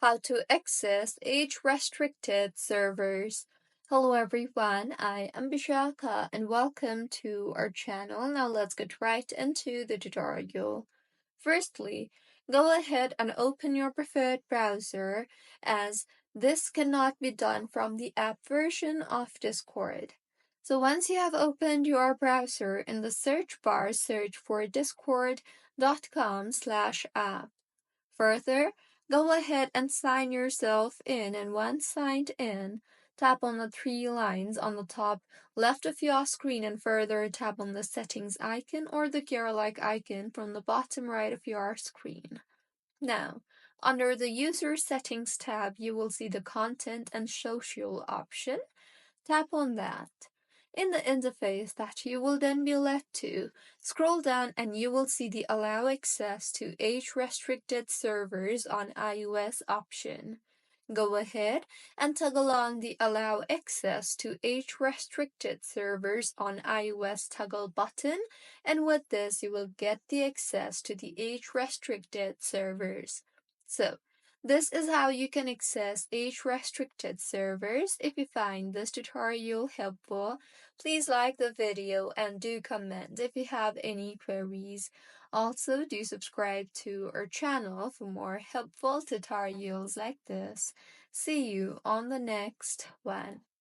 How to access age-restricted servers. Hello everyone, I am Bishaka and welcome to our channel. Now let's get right into the tutorial. Firstly, go ahead and open your preferred browser as this cannot be done from the app version of Discord. So once you have opened your browser, in the search bar, search for discord.com/app. Further, go ahead and sign yourself in, and once signed in, tap on the three lines on the top left of your screen and further tap on the settings icon or the gear-like icon from the bottom right of your screen. Now, under the user settings tab, you will see the content and social option. Tap on that. In the interface that you will then be led to, scroll down and you will see the Allow Access to Age-Restricted Servers on iOS option. Go ahead and toggle on the Allow Access to Age-Restricted Servers on iOS toggle button, and with this you will get the access to the age-restricted servers. So, this is how you can access age-restricted servers. If you find this tutorial helpful, please like the video and do comment if you have any queries. Also, do subscribe to our channel for more helpful tutorials like this. See you on the next one.